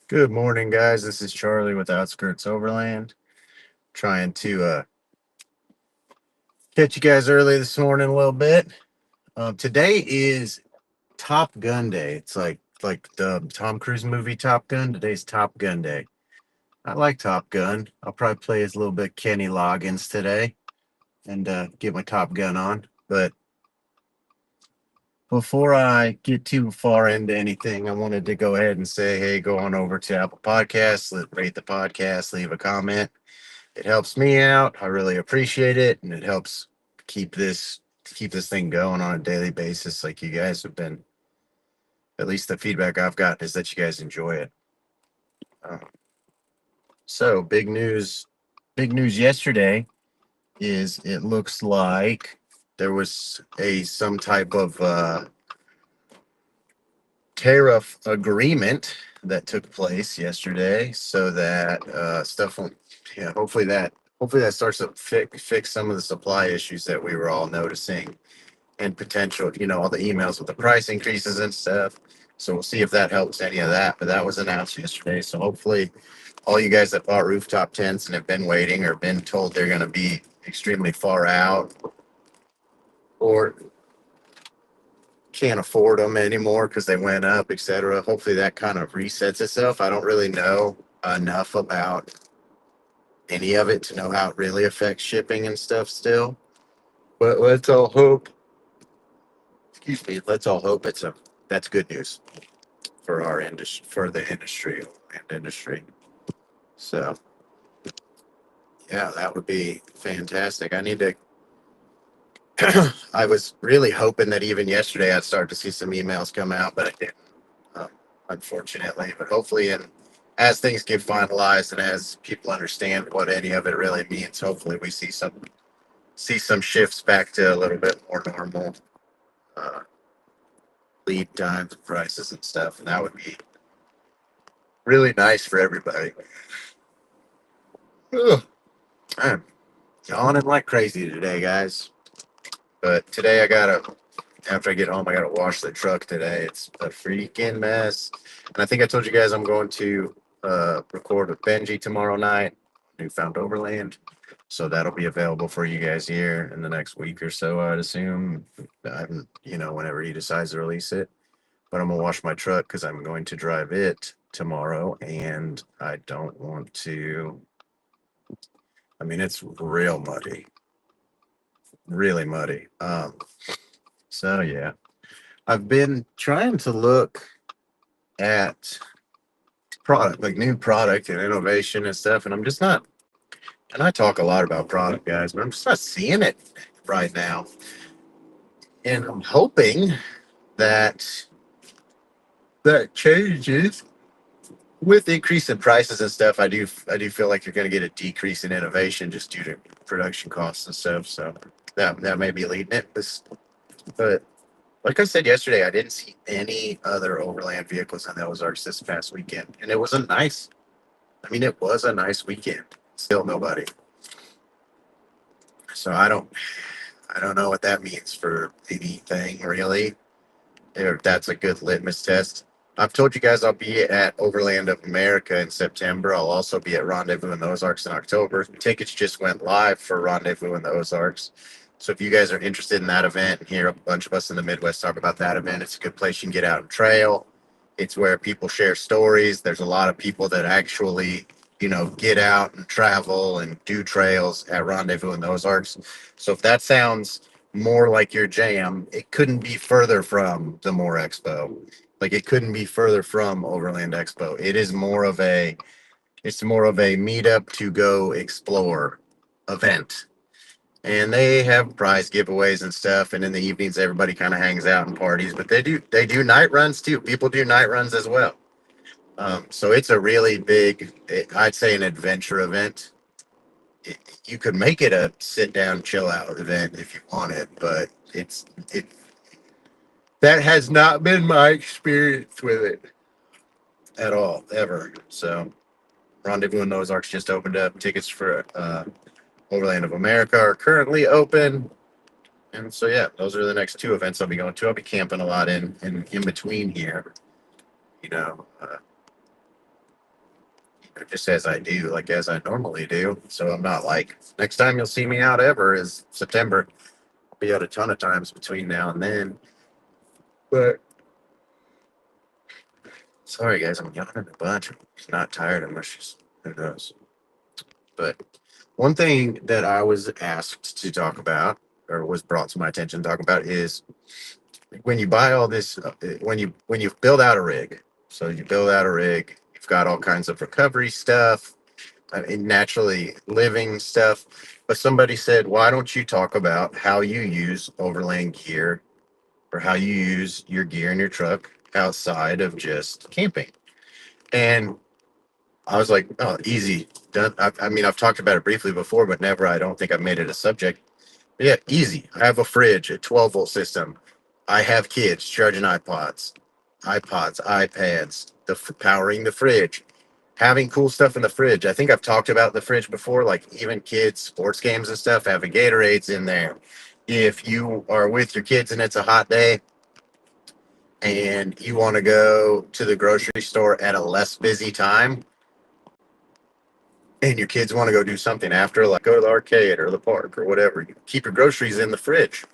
Good morning, guys. This is Charlie with Outskirts Overland. Trying to catch you guys early this morning a little bit. Today is Top Gun Day. It's like the Tom Cruise movie Top Gun. Today's Top Gun Day. I like Top Gun. I'll probably play as a little bit Kenny Loggins today and get my Top Gun on. But before I get too far into anything, I wanted to go ahead and say, hey, go on over to Apple Podcasts, rate the podcast, leave a comment. It helps me out. I really appreciate it, and it helps keep this thing going on a daily basis. Like you guys have been, at least the feedback I've gotten is that you guys enjoy it. Um, so big news yesterday is it looks like there was a some type of tariff agreement that took place yesterday, so that stuff won't. Yeah, hopefully that starts to fix some of the supply issues that we were all noticing and potential. All the emails with the price increases and stuff. So we'll see if that helps any of that. But that was announced yesterday. So hopefully, all you guys that bought rooftop tents and have been waiting or been told they're going to be extremely far out or can't afford them anymore because they went up, etc. Hopefully that kind of resets itself. I don't really know enough about any of it to know how it really affects shipping and stuff still. But let's all hope. Excuse me. Let's all hope that's good news for our industry, for the industry and industry. So yeah, that would be fantastic. I need to. I was really hoping that even yesterday I'd start to see some emails come out, but I didn't. um, Unfortunately. But hopefully, and as things get finalized and as people understand what any of it really means, hopefully we see some shifts back to a little bit more normal uh, lead times, prices, and stuff, and that would be really nice for everybody. Ugh, I'm yawning like crazy today, guys. But today after I get home, I gotta wash the truck today. It's a freaking mess. And I think I told you guys I'm going to record with Benji tomorrow night, Newfound Overland. So that'll be available for you guys here in the next week or so, I'd assume. Whenever he decides to release it. But I'm gonna wash my truck because I'm going to drive it tomorrow, and I don't want to. I mean, it's real muddy, really muddy. So yeah, I've been trying to look at product, like new product and innovation and stuff, and I'm just not. And I talk a lot about product, guys, but I'm just not seeing it right now. And I'm hoping that that changes with increase in prices and stuff. I do feel like you're going to get a decrease in innovation just due to production costs and stuff. So that may be leading it. But like I said yesterday, I didn't see any other overland vehicles in the Ozarks this past weekend, and it was a nice. I mean, it was a nice weekend. Still nobody. So I don't know what that means for anything really. If that's a good litmus test. I've told you guys I'll be at Overland of America in September. I'll also be at Rendezvous in the Ozarks in October. Tickets just went live for Rendezvous in the Ozarks. So if you guys are interested in that event and hear a bunch of us in the Midwest talk about that event, it's a good place you can get out and trail. It's where people share stories. There's a lot of people that actually, get out and travel and do trails at Rendezvous in the Ozarks. So if that sounds more like your jam, it couldn't be further from the Moore Expo. Like it couldn't be further from Overland Expo. It's more of a meetup to go explore event. And they have prize giveaways and stuff. And in the evenings, everybody kind of hangs out and parties. But they do night runs too. People do night runs as well. So it's a really big, I'd say, an adventure event. You could make it a sit down, chill out event if you wanted, but it that has not been my experience with it at all, ever. So Rendezvous in the Ozarks just opened up. Tickets for Overland of America are currently open. And so yeah, those are the next two events I'll be going to. I'll be camping a lot in between here, you know. just as I do, like as I normally do. So I'm not like next time you'll see me out ever is September. I'll be out a ton of times between now and then. But sorry guys, I'm yawning a bunch. I'm not tired. I'm just who knows. But one thing that I was asked to talk about, or was brought to my attention to talk about, is when you buy all this, when you build out a rig. So you build out a rig, you've got all kinds of recovery stuff, naturally living stuff. But somebody said, why don't you talk about how you use overland gear or how you use your gear in your truck outside of just camping? And I was like, oh, easy. Done. I mean, I've talked about it briefly before, but never, I don't think I've made it a subject. But yeah, easy. I have a fridge, a 12-volt system. I have kids charging iPods, iPads, powering the fridge, having cool stuff in the fridge. I think I've talked about the fridge before, like even kids, sports games and stuff, having Gatorades in there. If you are with your kids and it's a hot day and you want to go to the grocery store at a less busy time, and your kids want to go do something after, like go to the arcade or the park or whatever, you keep your groceries in the fridge.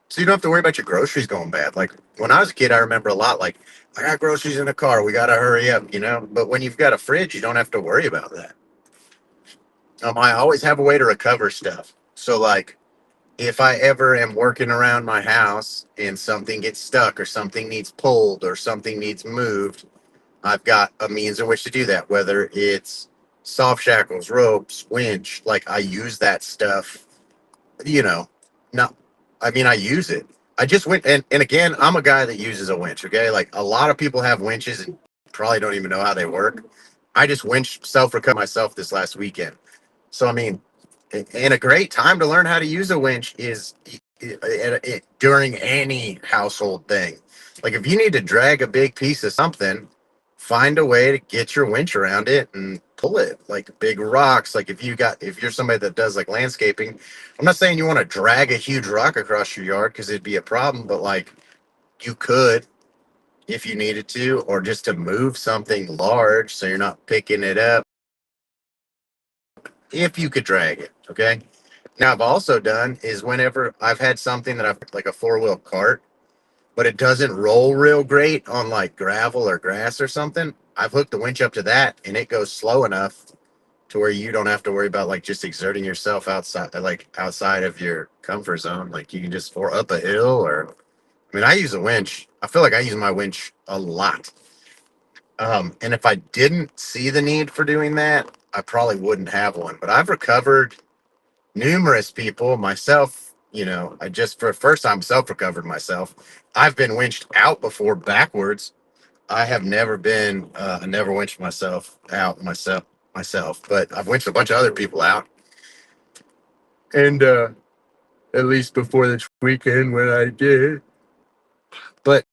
So you don't have to worry about your groceries going bad. Like when I was a kid, I remember a lot like, I got groceries in the car. We got to hurry up, you know? But when you've got a fridge, you don't have to worry about that. I always have a way to recover stuff. So, like, if I ever am working around my house and something gets stuck or something needs pulled or something needs moved, I've got a means in which to do that, whether it's soft shackles, ropes, winch. Like, I use that stuff, you know, not, I mean, I use it. I just went, and again, I'm a guy that uses a winch, okay? Like, a lot of people have winches and probably don't even know how they work. I just winch self recover myself this last weekend. So, I mean, and a great time to learn how to use a winch is during any household thing. Like if you need to drag a big piece of something, find a way to get your winch around it and pull it. Like big rocks. Like if you're somebody that does like landscaping, I'm not saying you want to drag a huge rock across your yard because it'd be a problem, but like you could if you needed to, or just to move something large so you're not picking it up if you could drag it. Okay. Now, I've also done is whenever I've had something that I've like a four-wheel cart, but it doesn't roll real great on like gravel or grass or something, I've hooked the winch up to that and it goes slow enough to where you don't have to worry about like just exerting yourself outside of your comfort zone. Like you can just, or up a hill, or I mean, I use a winch. I feel like I use my winch a lot. And if I didn't see the need for doing that, I probably wouldn't have one. But I've recovered numerous people, myself, I just for the first time self recovered myself. I've been winched out before backwards. I have never been, I never winched myself out myself, but I've winched a bunch of other people out. And at least before this weekend when I did. But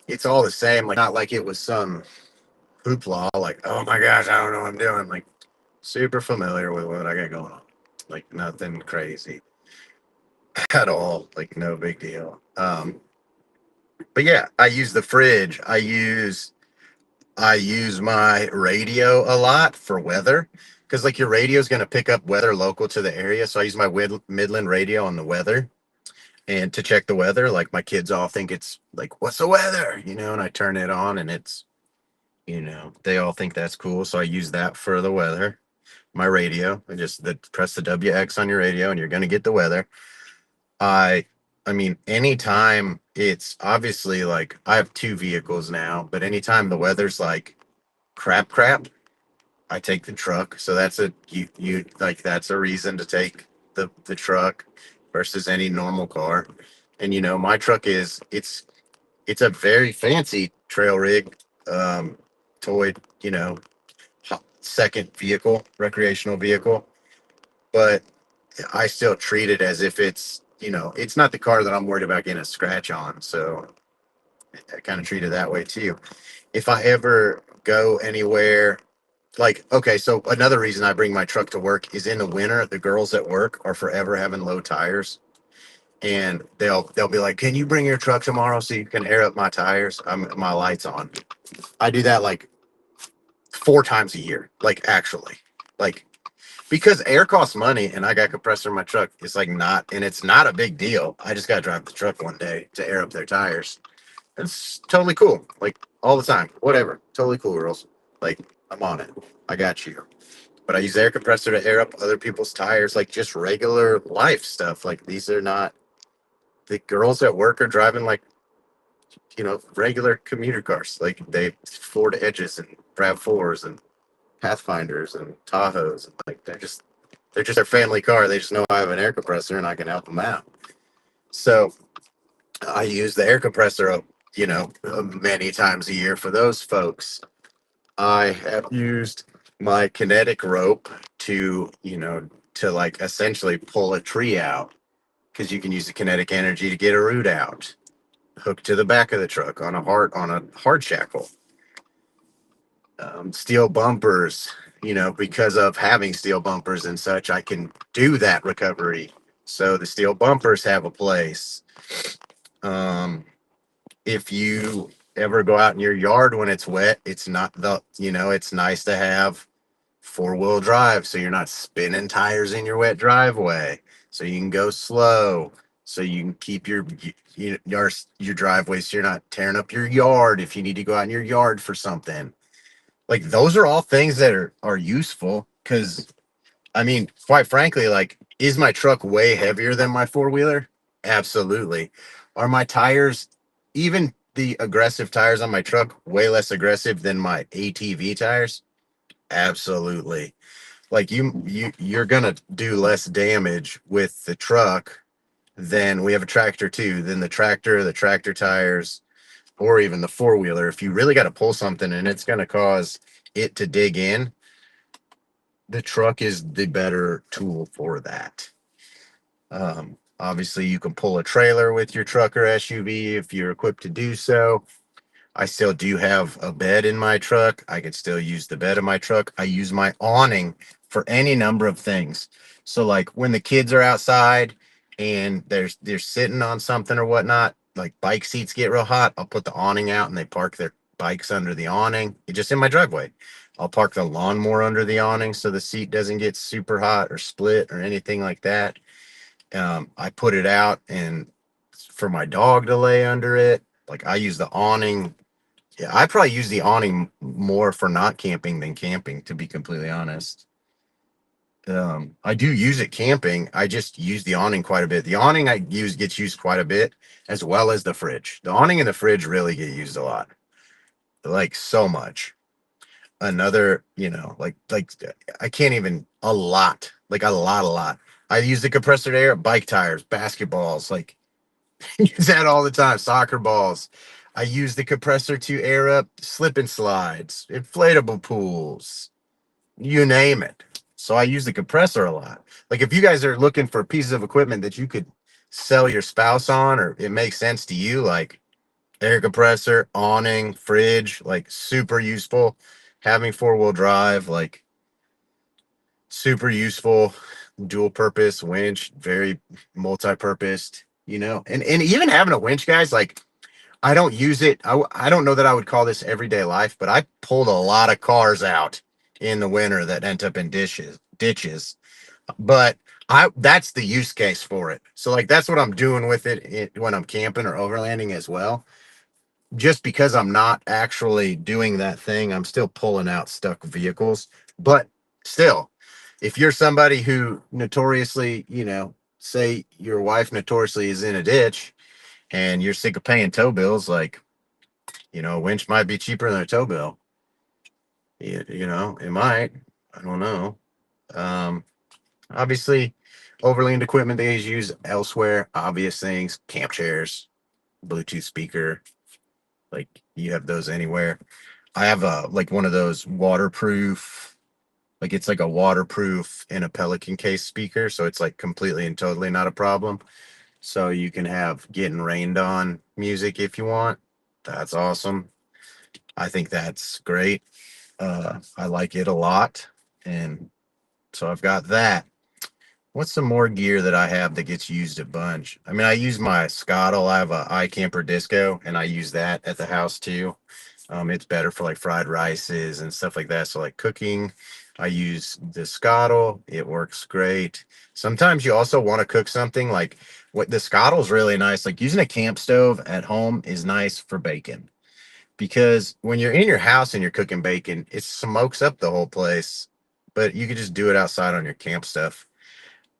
it's all the same. Like, not like it was some hoopla, like, oh my gosh, I don't know what I'm doing. Like, super familiar with what I got going on. Like, nothing crazy at all. Like, no big deal. But yeah, I use the fridge. I use my radio a lot for weather because like your radio is going to pick up weather local to the area. So I use my Midland radio on the weather and to check the weather. Like my kids all think it's like, what's the weather? And I turn it on and it's, they all think that's cool. So I use that for the weather. My radio, I just press the WX on your radio and you're going to get the weather. I I mean, anytime it's obviously like I have two vehicles now, but anytime the weather's like crap, I take the truck. So that's you like that's a reason to take the truck versus any normal car. And my truck it's a very fancy trail rig, um, toy, second vehicle, recreational vehicle, but I still treat it as if it's not the car that I'm worried about getting a scratch on. So I kind of treat it that way too. If I ever go anywhere, like, okay, so another reason I bring my truck to work is in the winter, the girls at work are forever having low tires. And they'll be like, "Can you bring your truck tomorrow so you can air up my tires? My lights on." I do that like 4 times a year. Like actually, like because air costs money, and I got compressor in my truck. It's like not, and it's not a big deal. I just got to drive the truck one day to air up their tires. It's totally cool. Like all the time, whatever. Totally cool, girls. Like I'm on it. I got you. But I use air compressor to air up other people's tires, like just regular life stuff. Like these are not the girls at work are driving like regular commuter cars. Like they Ford Edges and Rav4s and Pathfinders and Tahoes. And like they're just their family car. They just know I have an air compressor and I can help them out. So I use the air compressor, many times a year for those folks. I have used my kinetic rope to like essentially pull a tree out because you can use the kinetic energy to get a root out, hooked to the back of the truck on a hard shackle. Steel bumpers, because of having steel bumpers and such, I can do that recovery. So the steel bumpers have a place. Um, if you ever go out in your yard when it's wet, it's nice to have 4-wheel drive so you're not spinning tires in your wet driveway. So you can go slow. So you can keep your driveway so you're not tearing up your yard if you need to go out in your yard for something. Like those are all things that are useful because I mean, quite frankly, like, is my truck way heavier than my four-wheeler? Absolutely. Are my tires, even the aggressive tires on my truck, way less aggressive than my ATV tires? Absolutely. Like you're gonna do less damage with the truck than we have a tractor too, than the tractor tires, or even the four-wheeler. If you really got to pull something and it's gonna cause it to dig in, the truck is the better tool for that. Obviously, you can pull a trailer with your truck or SUV if you're equipped to do so. I still do have a bed in my truck. I could still use the bed of my truck. I use my awning for any number of things. So, like when the kids are outside and they're sitting on something or whatnot, like bike seats get real hot, I'll put the awning out and they park their bikes under the awning. It's just in my driveway. I'll park the lawnmower under the awning so the seat doesn't get super hot or split or anything like that. I put it out and for my dog to lay under it. Like I use the awning. Yeah, I probably use the awning more for not camping than camping, to be completely honest. I do use it camping. I just use the awning quite a bit. The awning I use gets used quite a bit, as well as the fridge. The awning and the fridge really get used a lot, like so much. Another, like I can't even a lot. I use the compressor to air bike tires, basketballs, like use that all the time. Soccer balls. I use the compressor to air up slip and slides, inflatable pools, you name it. So I use the compressor a lot. Like if you guys are looking for pieces of equipment that you could sell your spouse on, or it makes sense to you, like air compressor, awning, fridge, like super useful. Having four-wheel drive, like super useful. Dual purpose winch, very multi-purposed, and even having a winch, guys, like I don't use it. I don't know that I would call this everyday life, but I pulled a lot of cars out in the winter that end up in ditches. But that's the use case for it. So like that's what I'm doing with it when I'm camping or overlanding as well. Just because I'm not actually doing that thing, I'm still pulling out stuck vehicles. But still, if you're somebody who notoriously, say your wife notoriously is in a ditch and you're sick of paying tow bills, like, a winch might be cheaper than a tow bill. It might. I don't know. Um, Obviously, overland equipment they use elsewhere, obvious things, camp chairs, Bluetooth speaker, like you have those anywhere. I have like one of those waterproof, like it's like a waterproof in a Pelican case speaker, so it's like completely and totally not a problem. So you can have getting rained on music if you want. That's awesome. I think that's great. I like it a lot. And so I've got that. What's some more gear that I have that gets used a bunch? I mean, I use my Scottle. I have a iCamper Disco, and I use that at the house too. It's better for like fried rices and stuff like that. So like cooking, I use the scuttle. It works great. Sometimes you also want to cook something like what the scuttle's really nice. Like using a camp stove at home is nice for bacon because when you're in your house and you're cooking bacon, it smokes up the whole place. But you could just do it outside on your camp stuff.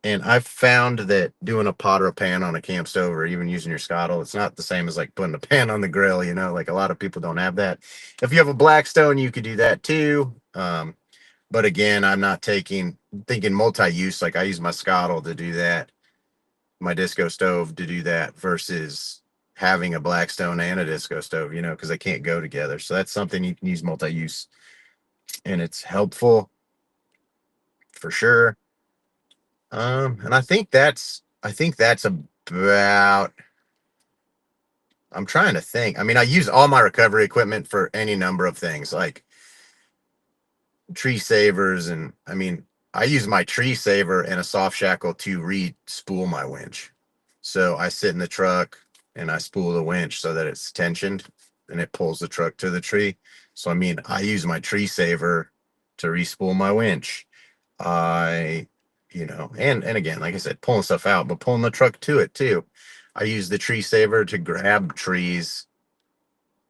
And I've found that doing a pot or a pan on a camp stove or even using your scuttle, it's not the same as like putting a pan on the grill, you know, like a lot of people don't have that. If you have a Blackstone, you could do that too. But again, I'm not thinking multi-use. Like I use my scuttle to do that, my disco stove to do that versus having a Blackstone and a disco stove, you know, because they can't go together. So that's something you can use multi-use and it's helpful for sure. And I think that's about. I'm trying to think. I mean, I use all my recovery equipment for any number of things, like tree savers, and I mean, I use my tree saver and a soft shackle to re-spool my winch. So I sit in the truck and I spool the winch so that it's tensioned and it pulls the truck to the tree. So I mean, I use my tree saver to re-spool my winch. I, and again, like I said, pulling stuff out, but pulling the truck to it too. I use the tree saver to grab trees.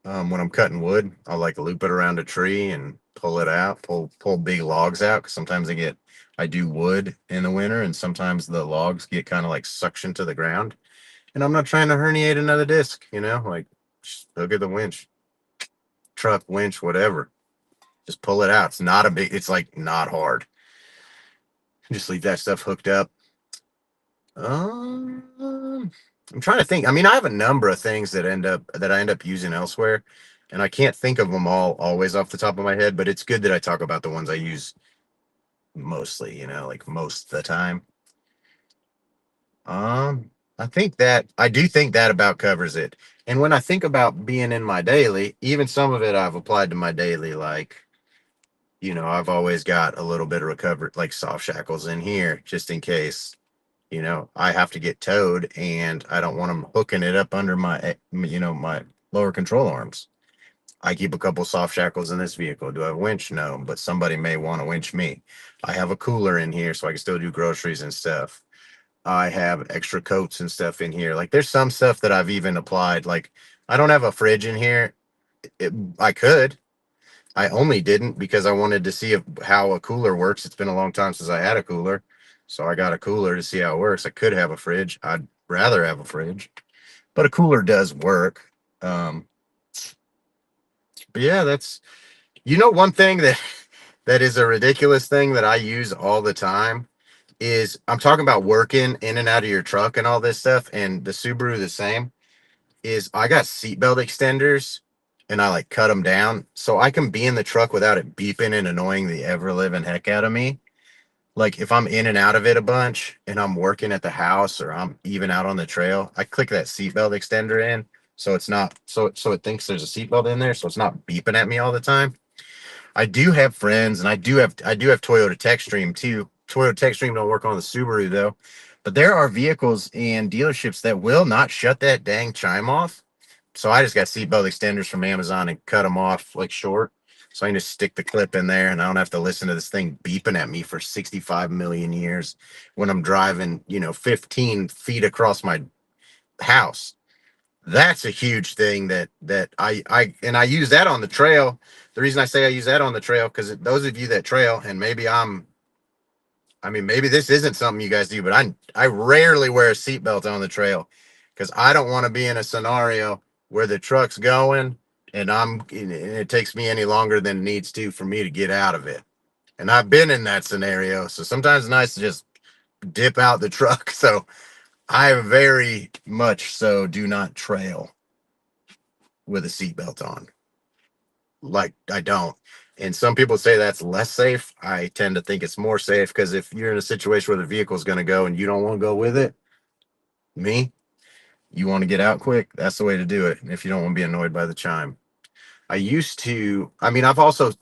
When I'm cutting wood, I'll like loop it around a tree and pull it out, pull big logs out. Cause sometimes I do wood in the winter, and sometimes the logs get kind of like suction to the ground. And I'm not trying to herniate another disc, like just hook at the winch, truck, winch, whatever. Just pull it out. It's like not hard. Just leave that stuff hooked up. I'm trying to think. I mean, I have a number of things that I end up using elsewhere, and I can't think of them all always off the top of my head. But it's good that I talk about the ones I use mostly. Like most of the time. I do think that about covers it. And when I think about being in my daily, even some of it I've applied to my daily, like I've always got a little bit of recovery, like soft shackles in here, just in case I have to get towed and I don't want them hooking it up under my lower control arms. I keep a couple soft shackles in this vehicle. Do I have a winch? No, but somebody may want to winch me. I have a cooler in here so I can still do groceries and stuff. I have extra coats and stuff in here. Like there's some stuff that I've even applied. Like I don't have a fridge in here. I could. I only didn't because I wanted to see how a cooler works. It's been a long time since I had a cooler. So I got a cooler to see how it works. I could have a fridge. I'd rather have a fridge, but a cooler does work. Um, but yeah, one thing that that is a ridiculous thing that I use all the time is I'm talking about working in and out of your truck and all this stuff, and the Subaru the same is I got seatbelt extenders and I like cut them down so I can be in the truck without it beeping and annoying the ever living heck out of me. Like if I'm in and out of it a bunch and I'm working at the house or I'm even out on the trail, I click that seatbelt extender in so it's not so it thinks there's a seatbelt in there so it's not beeping at me all the time. I do have friends, and I do have Toyota TechStream too. Toyota TechStream don't work on the Subaru though, but there are vehicles and dealerships that will not shut that dang chime off. So I just got seatbelt extenders from Amazon and cut them off like short, so I can just stick the clip in there, and I don't have to listen to this thing beeping at me for 65 million years when I'm driving, 15 feet across my house. That's a huge thing that I use that on the trail. The reason I say I use that on the trail because those of you that trail, and maybe this isn't something you guys do, but I rarely wear a seatbelt on the trail because I don't want to be in a scenario where the truck's going and it takes me any longer than it needs to for me to get out of it. And I've been in that scenario, so sometimes it's nice to just dip out the truck. So I very much so do not trail with a seatbelt on. Like I don't. And some people say that's less safe. I tend to think it's more safe because if you're in a situation where the vehicle's going to go and you don't want to go with it, me, you want to get out quick, that's the way to do it. If you don't want to be annoyed by the chime. I've also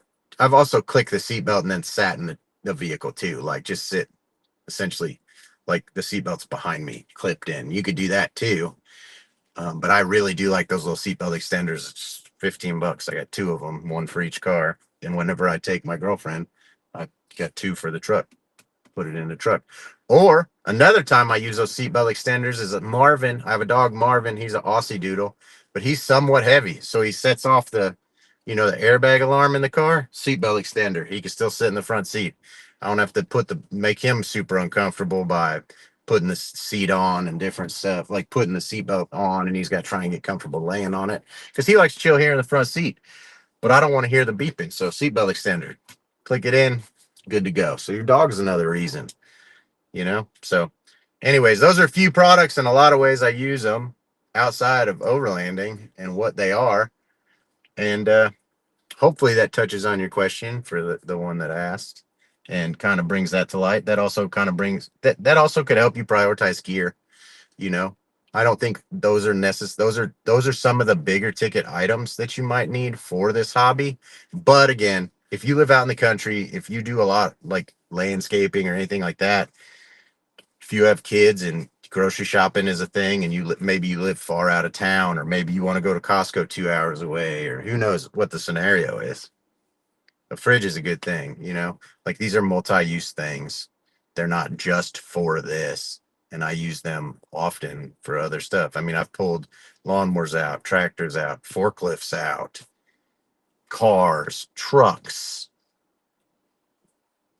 clicked the seatbelt and then sat in the vehicle too. Like just sit essentially like the seatbelt's behind me, clipped in. You could do that too. But I really do like those little seatbelt extenders. $15. I got two of them, one for each car. And whenever I take my girlfriend, I got two for the truck. Put it in the truck. Or another time I use those seatbelt extenders is at Marvin. I have a dog, Marvin. He's an Aussie doodle, but he's somewhat heavy. So he sets off the airbag alarm in the car, seatbelt extender. He can still sit in the front seat. I don't have to make him super uncomfortable by putting the seat on and different stuff, like putting the seatbelt on, and he's got to try and get comfortable laying on it because he likes to chill here in the front seat. But I don't want to hear the beeping. So seatbelt extender, click it in, good to go. So your dog is another reason. So, anyways, those are a few products and a lot of ways I use them outside of overlanding and what they are. And hopefully that touches on your question for the one that asked and kind of brings that to light. That also kind of brings that also could help you prioritize gear. You know, I don't think those are necessary. Those are some of the bigger ticket items that you might need for this hobby. But again, if you live out in the country, if you do a lot like landscaping or anything like that, if you have kids and grocery shopping is a thing and maybe you live far out of town, or maybe you want to go to Costco 2 hours away, or who knows what the scenario is, a fridge is a good thing. Like these are multi-use things. They're not just for this. And I use them often for other stuff. I mean, I've pulled lawnmowers out, tractors out, forklifts out, cars, trucks.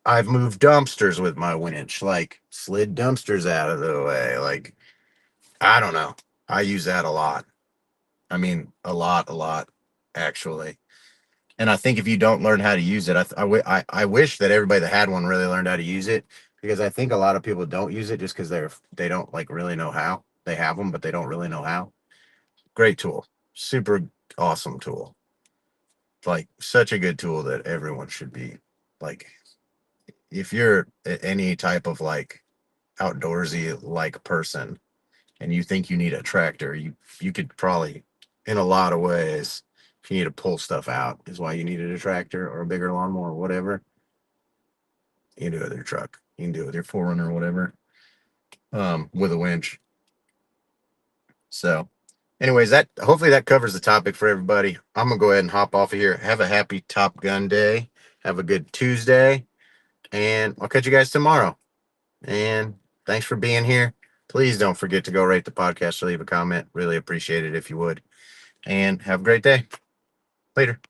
I've moved dumpsters with my winch, like slid dumpsters out of the way. Like, I don't know. I use that a lot. I mean, a lot, actually. And I think if you don't learn how to use it, I wish that everybody that had one really learned how to use it, because I think a lot of people don't use it just because they don't like really know how. They have them, but they don't really know how. Great tool, super awesome tool, like such a good tool that everyone should be like. If you're any type of like outdoorsy like person and you think you need a tractor, you could probably, in a lot of ways, if you need to pull stuff out, is why you needed a tractor or a bigger lawnmower or whatever. You can do it with your truck. You can do it with your Forerunner or whatever, with a winch. So, anyways, that hopefully that covers the topic for everybody. I'm gonna go ahead and hop off of here. Have a happy Top Gun day. Have a good Tuesday, and I'll catch you guys tomorrow. And thanks for being here. Please don't forget to go rate the podcast or leave a comment. Really appreciate it if you would. And have a great day. Later.